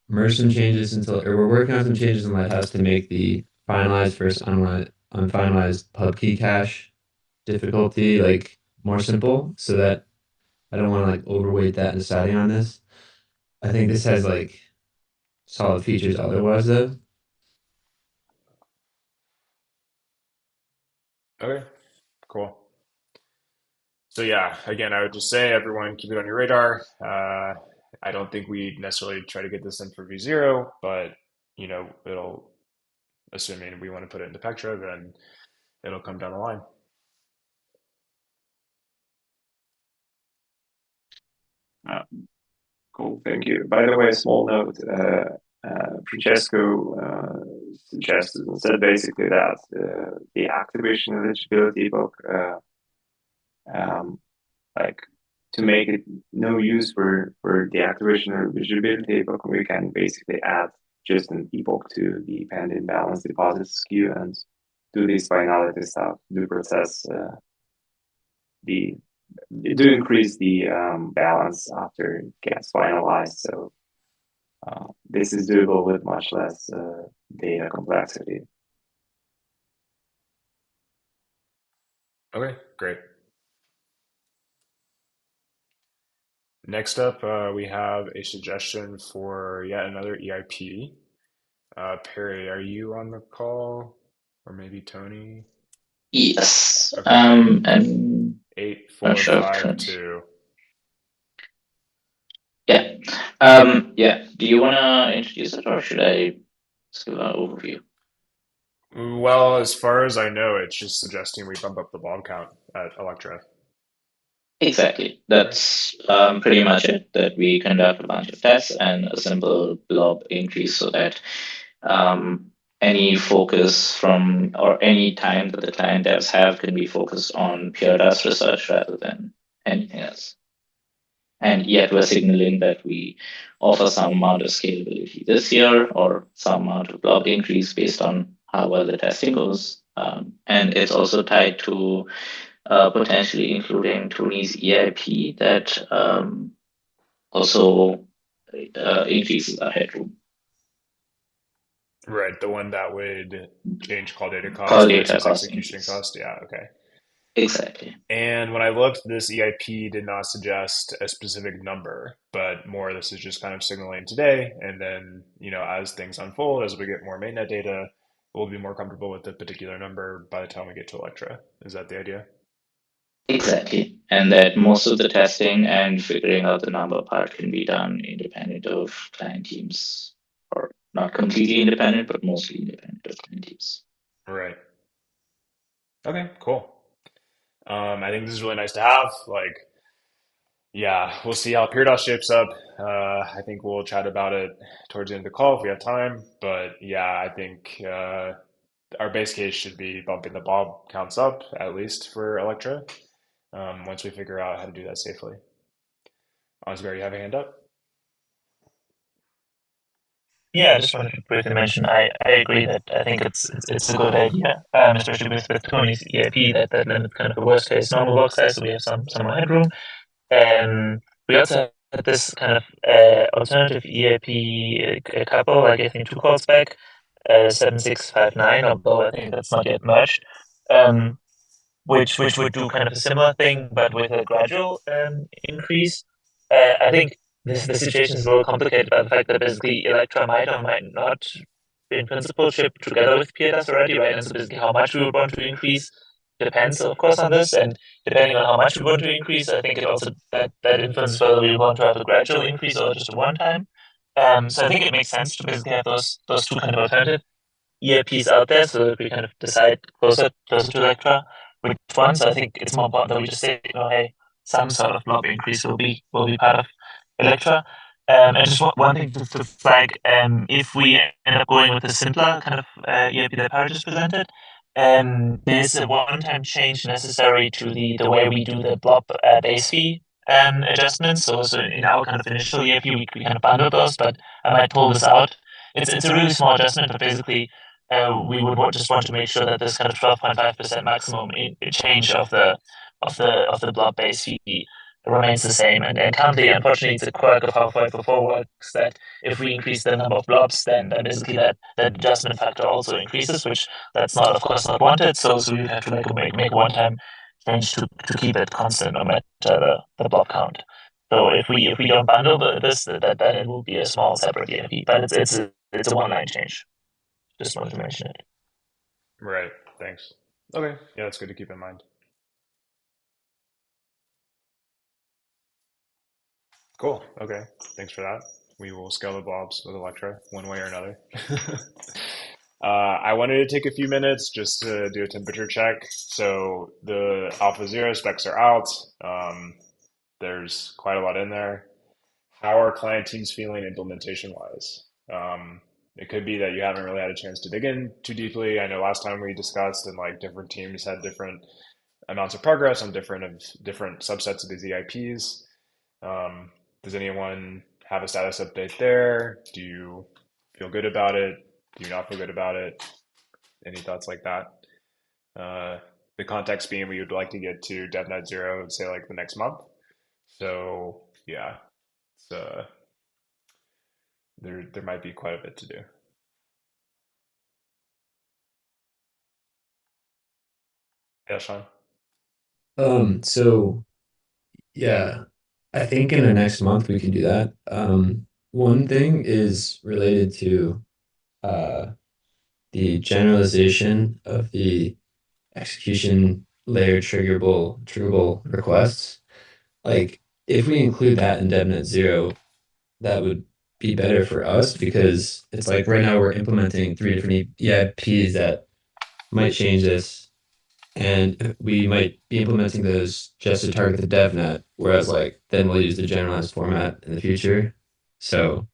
merged some changes or we're working on some changes in Lighthouse to make the finalized versus unfinalized pub key cache difficulty like more simple, so that I don't want to like overweight that in deciding on this. I think this has like solid features otherwise though. Okay, cool. So yeah, again, I would just say everyone keep it on your radar. I don't think we necessarily try to get this in for V0, but it'll, assuming we want to put it into Pectra, then it'll come down the line. cool, thank you. By the way, a small note, Francesco suggested and said basically that the activation eligibility book, like to make it no use for the activation eligibility book, we can basically add just an epoch to the pending balance deposits queue and do this finality stuff, do process do increase the balance after it gets finalized. So this is doable with much less data complexity. Okay, great. Next up, we have a suggestion for yet another EIP. Perry, are you on the call? Or maybe Tony? Yes. Okay. And not sure if 8452. yeah. Yeah. Do you wanna introduce it or should I just give an overview? Well, as far as I know, it's just suggesting we bump up the Blob count at Electra. Exactly. That's pretty much it. That we conduct a bunch of tests and a simple blob increase so that any focus from or any time that the client devs have can be focused on pure dust research rather than anything else. And yet we're signaling that we offer some amount of scalability this year or some amount of blob increase based on how well the testing goes. And it's also tied to potentially including Tony's EIP that also increases our headroom. Right, the one that would change call data Call cost data versus cost execution increase. cost. Yeah, okay. Exactly. And when I looked, this EIP did not suggest a specific number, but more this is just kind of signaling today. And then, as things unfold, as we get more mainnet data, we'll be more comfortable with the particular number by the time we get to Electra. Is that the idea? Exactly. And that most of the testing and figuring out the number part can be done independent of client teams, or not completely independent, but mostly independent of client teams. Right. Okay, cool. I think this is really nice to have. Yeah, we'll see how PeerDOS shapes up. I think we'll chat about it towards the end of the call if we have time. But yeah, I think our base case should be bumping the Blob counts up, at least for Electra, once we figure out how to do that safely. Oscar, you have a hand up? Yeah, I just wanted to briefly mention I agree that I think it's a good idea, especially with Tony's EIP that limits kind of the worst case normal block size, so we have some more headroom. And we also had this kind of alternative EIP a couple, like I think 2 calls back, 7659, although I think that's not yet merged, which would do kind of a similar thing but with a gradual increase. I think the situation is a little complicated by the fact that basically Electra might or might not in principle ship together with PDAS already, right? And so basically how much we would want to increase depends, of course, on this, and depending on how much we want to increase, I think it also that influences whether we want to have a gradual increase or just a one time. So I think it makes sense to basically have those two kind of alternative EIPs out there, so that we kind of decide closer to Electra which one. So I think it's more important that we just say, hey, some sort of blob increase will be part of Electra. And just one thing to flag, if we end up going with a simpler kind of EIP that Parra just presented, there's a one-time change necessary to the way we do the blob base fee adjustments. So in our kind of initial EIP, we kind of bundle those, but I might pull this out. It's a really small adjustment, but basically we would just want to make sure that this kind of 12.5% maximum change of the blob base fee remains the same. And currently, unfortunately, it's a quirk of how 504 works that if we increase the number of blobs, then basically that adjustment factor also increases, which that's not, of course, not wanted. So we would have to make a one-time change to keep it constant no matter the blob count. So if we don't bundle this, then it will be a small separate EMP, but it's a one-line change. Just wanted to mention it. Right. Thanks. Okay. Yeah, that's good to keep in mind. Cool. Okay. Thanks for that. We will scale the blobs with Electra one way or another. I wanted to take a few minutes just to do a temperature check. So the Alpha Zero specs are out. There's quite a lot in there. How are client teams feeling implementation wise? It could be that you haven't really had a chance to dig in too deeply. I know last time we discussed and like different teams had different amounts of progress on different subsets of these EIPs. Does anyone have a status update there? Do you feel good about it? Do you not feel good about it? Any thoughts like that? The context being we would like to get to DevNet 0, say like the next month. So yeah, it's there might be quite a bit to do. Yeah, Sean. So yeah, I think in the next month we can do that. One thing is related to the generalization of the execution layer triggerable requests. Like if we include that in DevNet 0, that would be better for us because it's like right now we're implementing 3 different EIPs that might change this, and we might be implementing those just to target the DevNet, whereas like then we'll use the generalized format in the future. So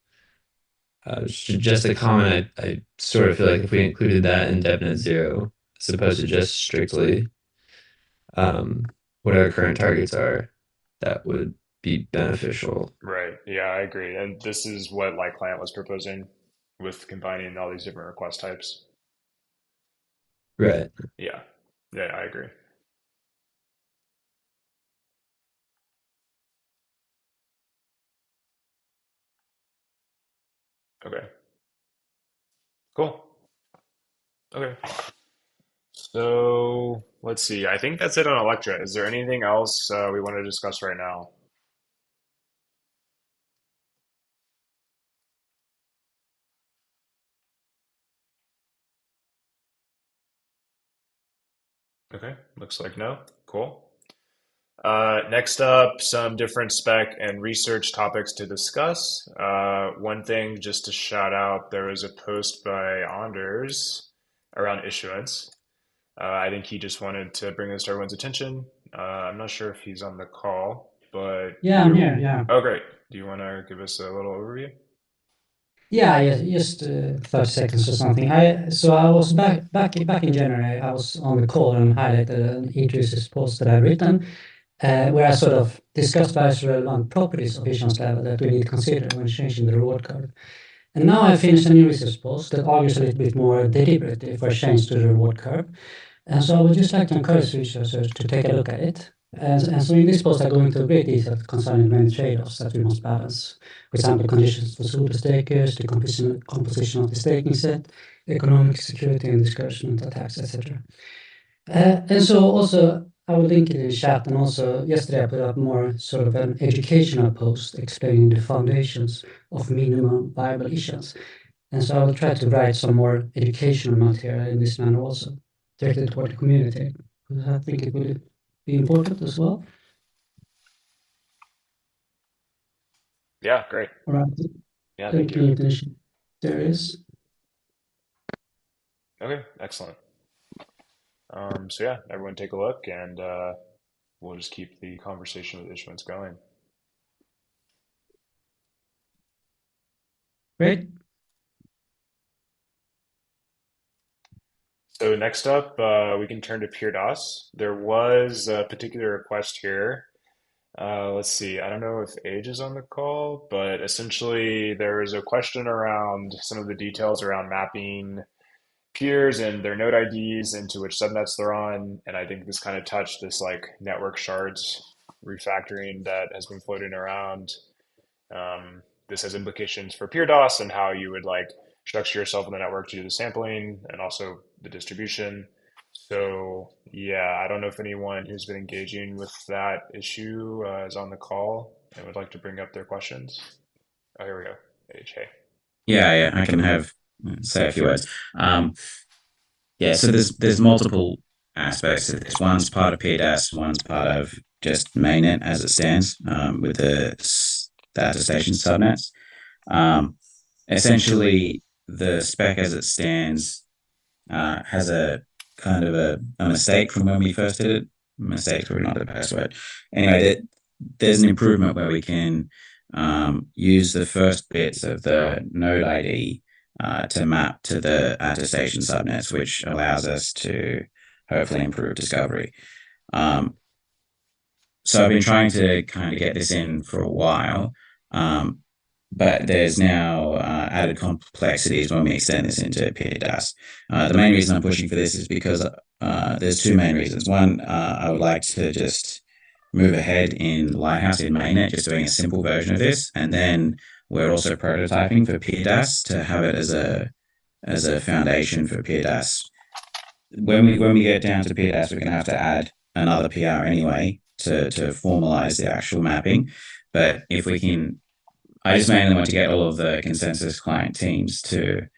just a comment, I sort of feel like if we included that in DevNet 0, as opposed to just strictly what our current targets are, that would be beneficial. Right. Yeah, I agree. And this is what like client was proposing with combining all these different request types. Right. Yeah. Yeah, I agree. Okay. Cool. Okay. So let's see. I think that's it on Electra. Is there anything else we want to discuss right now? Okay. Looks like no. Cool. Next up, some different spec and research topics to discuss. One thing just to shout out, there was a post by Anders around issuance. I think he just wanted to bring this to everyone's attention. I'm not sure if he's on the call, but Yeah, I'm here. Yeah. Oh, great. Do you want to give us a little overview? Yeah, just 30 seconds or something. I was back in January. I was on the call and highlighted an interesting post that I'd written, where I sort of discussed various relevant properties of issuance level that we need to consider when changing the reward curve. And now I finished a new research post that argues a little bit more deliberately for a change to the reward curve. And so I would just like to encourage researchers to take a look at it. And so in this post, I go into great detail concerning many trade-offs that we must balance. For example, conditions for super stakers, the composition of the staking set, economic security and discouragement attacks, etc. And so also, I will link it in the chat, and also yesterday I put up more sort of an educational post explaining the foundations of minimum viable issuance. And so I will try to write some more educational material in this manner also, directed toward the community. because I think it will be important as well. Yeah, great. All right. Yeah, thank Any you. attention. There is. Okay, excellent. So yeah, everyone take a look, and we'll just keep the conversation with issuance going. Great. So next up, we can turn to PeerDOS. There was a particular request here. Let's see, I don't know if Age is on the call, but essentially there is a question around some of the details around mapping peers and their node IDs into which subnets they're on. And I think this kind of touched this like network shards refactoring that has been floating around. This has implications for PeerDOS and how you would like structure yourself in the network to do the sampling and also the distribution. So yeah, I don't know if anyone who's been engaging with that issue is on the call and would like to bring up their questions. Oh, here we go. Hey. Yeah, I can say a few words. Yeah, so there's multiple aspects of this. One's part of PDAS, one's part of just mainnet as it stands, with the attestation subnets. Essentially, the spec as it stands has a kind of a mistake from when we first did it. Mistake's probably not the best word. Anyway, there's an improvement where we can use the first bits of the node ID to map to the attestation subnets, which allows us to hopefully improve discovery. So I've been trying to kind of get this in for a while, but there's now added complexities when we extend this into PDAS. The main reason I'm pushing for this is because there's two main reasons. One, I would like to just move ahead in Lighthouse in mainnet, just doing a simple version of this, and then we're also prototyping for PDAS to have it as a foundation for PDAS. When we get down to PDAS, we're going to have to add another PR anyway to formalize the actual mapping. But if we can, I just mainly want to get all of the consensus client teams to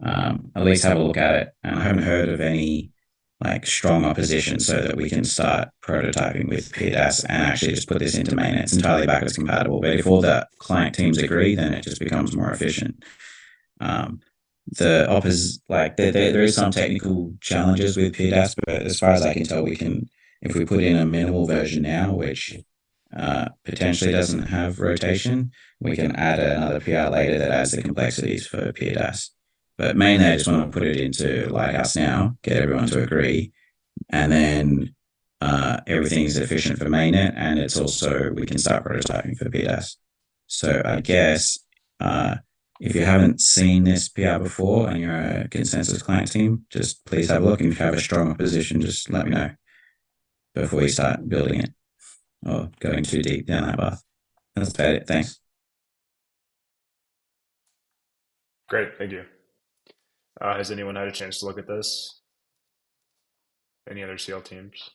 at least have a look at it. And I haven't heard of any like strong opposition, so that we can start prototyping with PDAS and actually just put this into mainnet. It's entirely backwards compatible. But if all the client teams agree, then it just becomes more efficient. There is some technical challenges with PDAS, but as far as I can tell, we can, if we put in a minimal version now, which potentially doesn't have rotation, we can add another PR later that adds the complexities for PDAS. But mainly I just want to put it into Lighthouse now, get everyone to agree, and then everything's efficient for mainnet, and it's also, we can start prototyping for PDAS. So I guess if you haven't seen this PR before and you're a consensus client team, just please have a look. And if you have a strong opposition, just let me know before you start building it or going too deep down that path. That's about it. Thanks. Great, thank you. Has anyone had a chance to look at this? Any other CL teams?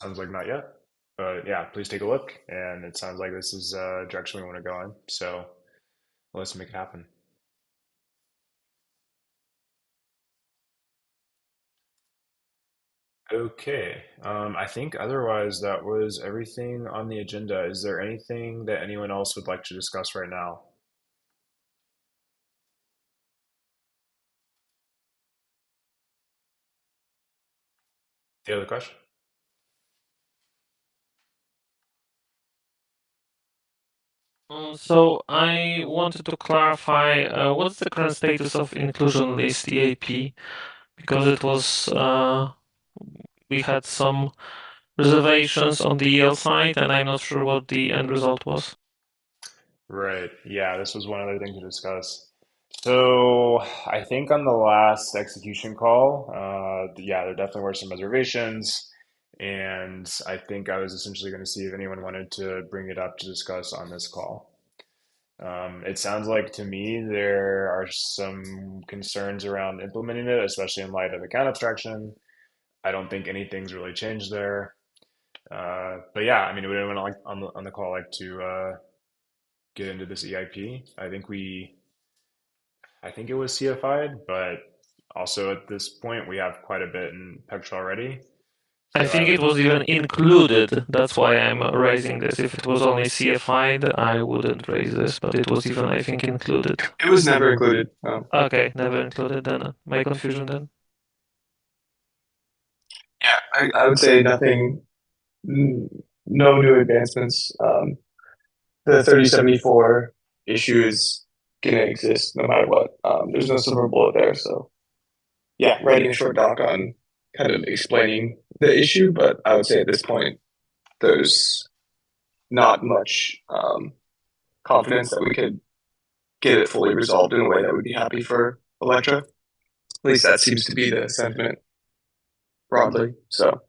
Sounds like not yet, but yeah, please take a look. And it sounds like this is a direction we want to go in. So let's make it happen. Okay, I think otherwise that was everything on the agenda. Is there anything that anyone else would like to discuss right now? The other question? So I wanted to clarify what's the current status of inclusion list EAP, because it was we had some reservations on the yield side, and I'm not sure what the end result was. Right. Yeah, this was one other thing to discuss. So I think on the last execution call, yeah, there definitely were some reservations, and I think I was essentially going to see if anyone wanted to bring it up to discuss on this call. It sounds like to me there are some concerns around implementing it, especially in light of account abstraction. I don't think anything's really changed there. But yeah, I mean, we didn't want to like on the call like to get into this EIP. I think it was CFI'd, but also at this point we have quite a bit in Pectra already. I So I think it would, was even included. That's why I'm raising this. If it was only CFI'd, I wouldn't raise this, but it was even, I think, included. It was never included. Okay, never included then. My confusion then. Yeah, I would say nothing, no new advancements. The 3074 issue is going to exist no matter what. There's no silver bullet there. So, yeah, writing a short doc on kind of explaining the issue, but I would say at this point, there's not much confidence that we could get it fully resolved in a way that would be happy for Electra. At least that seems to be the sentiment broadly. So,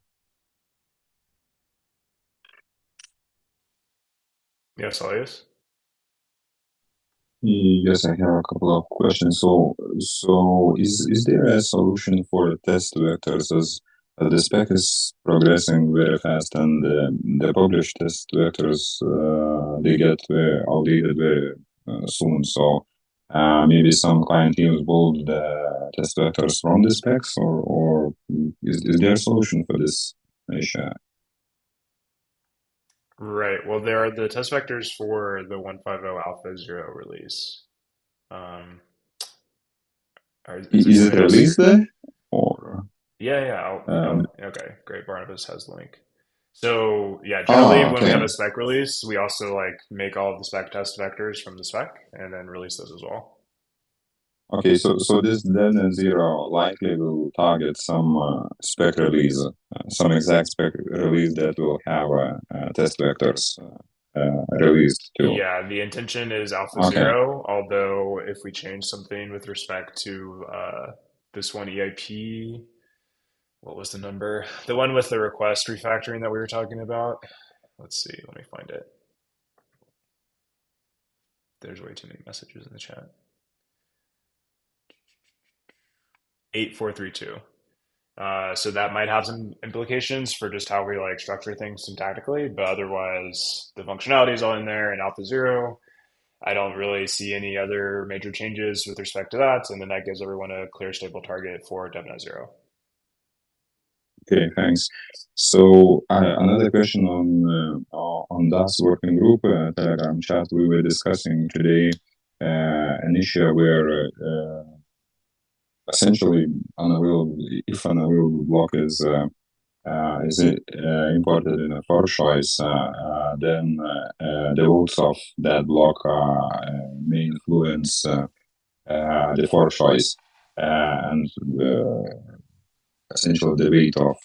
yes, Elias. Yes, I have a couple of questions. So is there a solution for test vectors as the spec is progressing very fast and the published test vectors they get outdated very soon. So maybe some client teams build the test vectors from the specs, or is there a solution for this issue? Right. Well, there are the test vectors for the 150 Alpha 0 release. Is it released there? Or Yeah. Okay, great. Barnabas has the link. So yeah, generally when we have okay. a spec release, we also like make all of the spec test vectors from the spec and then release those as well. Okay, so this Deneb-Zero likely will target some spec release, some exact spec release that will have test vectors released too. Yeah, the intention is Alpha Okay. 0, although if we change something with respect to this one EIP, what was the number? The one with the request refactoring that we were talking about. Let's see, let me find it. There's way too many messages in the chat. 8432. So that might have some implications for just how we like structure things syntactically, but otherwise the functionality is all in there in Alpha 0. I don't really see any other major changes with respect to that, and then that gives everyone a clear stable target for DevNet 0. Okay, thanks. So another question on DAS working group Telegram chat. We were discussing today an issue where essentially if an unavailable block is imported in a for choice, then the votes of that block may influence the for choice and essential debate of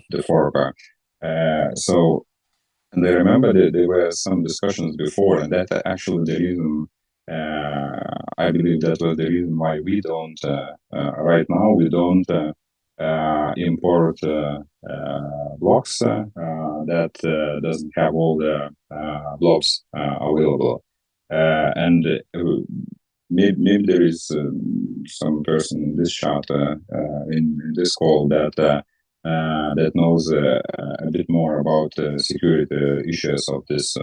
the fork. So, and I remember that there were some discussions before, and that actually the reason. I believe that was the reason why we don't right now we don't import blocks that doesn't have all the blobs available, and maybe there is some person in this chat in this call that knows a bit more about security issues of this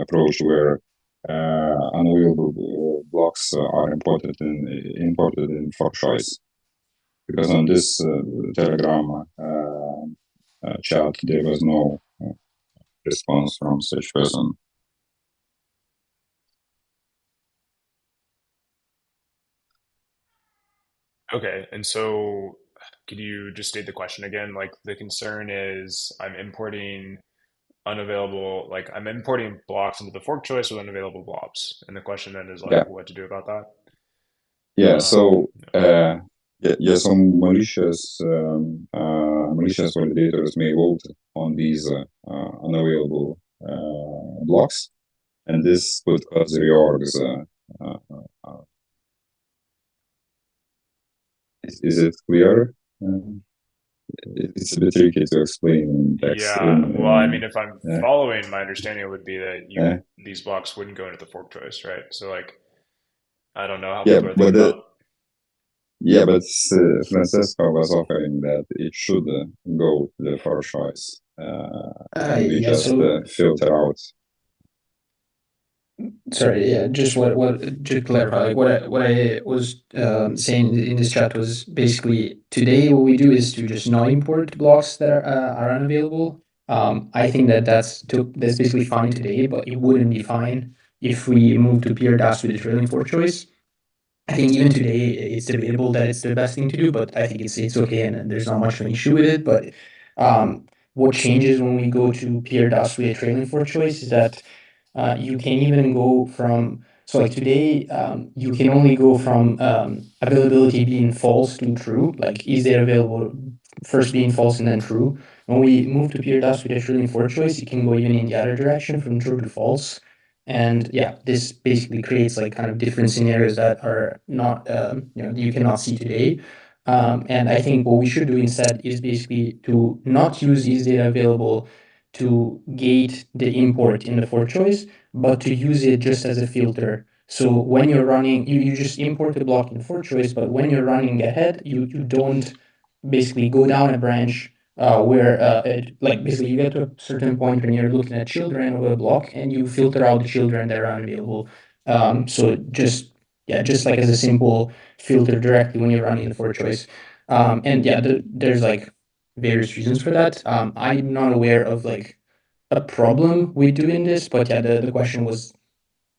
approach where unavailable blocks are imported in for choice. Because on this Telegram chat there was no response from such person. Okay, and so could you just state the question again? Like the concern is I'm importing unavailable, like I'm importing blocks into the fork choice with unavailable blobs. And the question then is like what to do about that? Yeah, so some malicious validators may vote on these unavailable blocks, and this could cause reorgs. Is it clear? It's a bit tricky to explain in text. Yeah, well, I mean, if I'm following, my understanding would be that these blocks wouldn't go into the fork choice, right? So, like, I don't know how people are thinking about. Yeah, but Francesco was offering that it should go to the first choice, and we Yeah, just so filter out. sorry, yeah, just what to clarify, like what I was saying in this chat was basically today what we do is to just not import blocks that are unavailable. I think that's basically fine today, but it wouldn't be fine if we move to pure DAS with a trailing for choice. I think even today it's debatable that it's the best thing to do, but I think it's okay and there's not much of an issue with it. But what changes when we go to pure DAS with a trailing for choice is that you can even go from so like today you can only go from availability being false to true, like is there available first being false and then true. When we move to pure dust with a trailing for choice, you can go even in the other direction from true to false. And yeah, this basically creates like kind of different scenarios that are not you cannot see today. And I think what we should do instead is basically to not use is data available to gate the import in the for choice, but to use it just as a filter. So when you're running, you just import the block in for choice, but when you're running ahead, you don't basically go down a branch where like basically you get to a certain point when you're looking at children of a block and you filter out the children that are unavailable. So just like as a simple filter directly when you're running the for choice. And yeah, there's like various reasons for that. I'm not aware of like a problem with doing this, but yeah, the question was,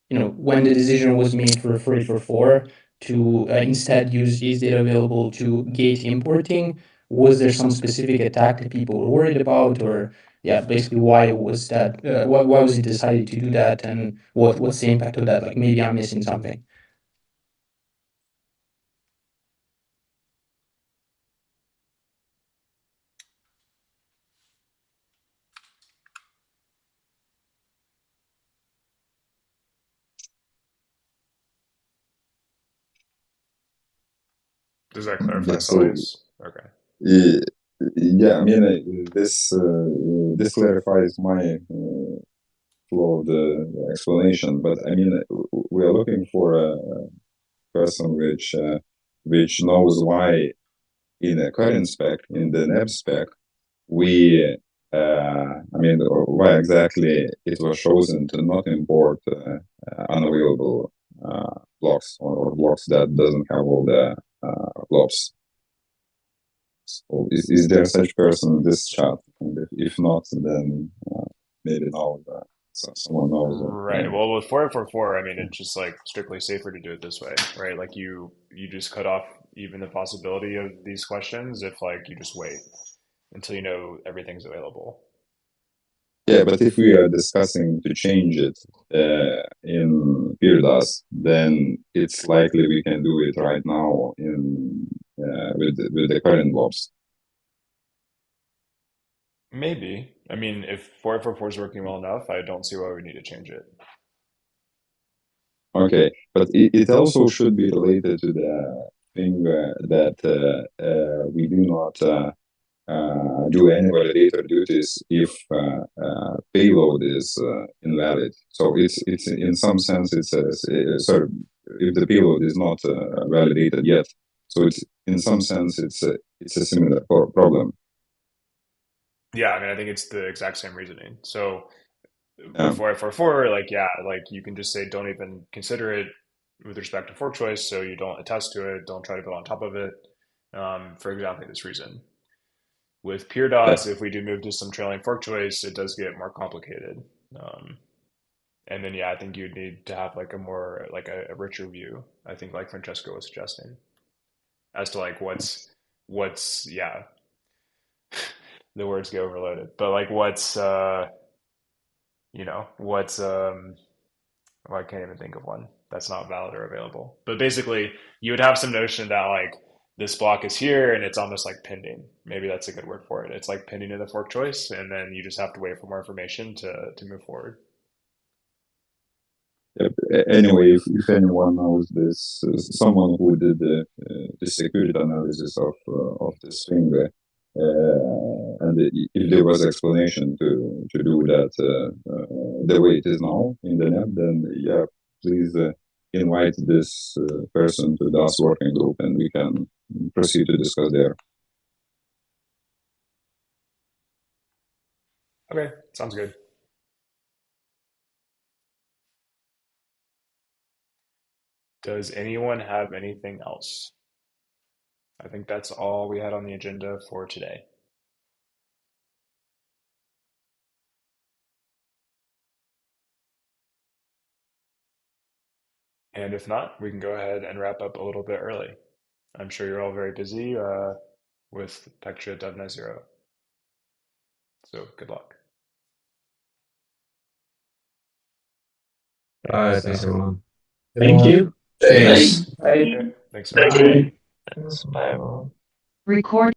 when the decision was made for it for four to instead use is data available to gate importing, was there some specific attack that people were worried about, or yeah, basically why was that? Why was it decided to do that, and what's the impact of that? Like maybe I'm missing something. Does that clarify, Yeah, so Solis? Okay. yeah, I mean this clarifies my flow of the explanation, but I mean we are looking for a person which knows why in a current spec, in the Deneb spec, we I mean why exactly it was chosen to not import unavailable blocks or blocks that doesn't have all the blobs. So is there such person in this chat? And if not, then maybe now someone knows. Right. Well, with 4844, I mean, it's just like strictly safer to do it this way, right? Like you just cut off even the possibility of these questions if like you just wait until you know everything's available. Yeah, but if we are discussing to change it in PeerDAS, then it's likely we can do it right now in with the current blobs. Maybe. I mean, if 4844 is working well enough, I don't see why we need to change it. Okay, but it also should be related to the thing that we do not do any validator duties if payload is invalid. So it's in some sense it's sorry, if the payload is not validated yet. So it's in some sense it's a similar problem. Yeah, I mean, I think it's the exact same reasoning. So with 4844, like yeah, like you can just say don't even consider it with respect to fork choice, so you don't attest to it, don't try to build on top of it, for exactly this reason. With pure DOS, if we do move to some trailing fork choice, it does get more complicated. And then, yeah, I think you'd need to have like a more, like a richer view, I think like Francesco was suggesting, as to like yeah, the words get overloaded, but like well, I can't even think of one that's not valid or available. But basically, you would have some notion that like this block is here and it's almost like pending. Maybe that's a good word for it. It's like pending in the fork choice, and then you just have to wait for more information to move forward. Anyway, if anyone knows this, someone who did the security analysis of this thing, and if there was explanation to do that the way it is now in the net, then yeah, please invite this person to the DOS working group, and we can proceed to discuss there. Okay, sounds good. Does anyone have anything else? I think that's all we had on the agenda for today. And if not, we can go ahead and wrap up a little bit early. I'm sure you're all very busy with Pectra DevNet 0. So good luck. Thanks everyone. Thank you. Thanks. Okay, thanks so much. Bye, everyone. Record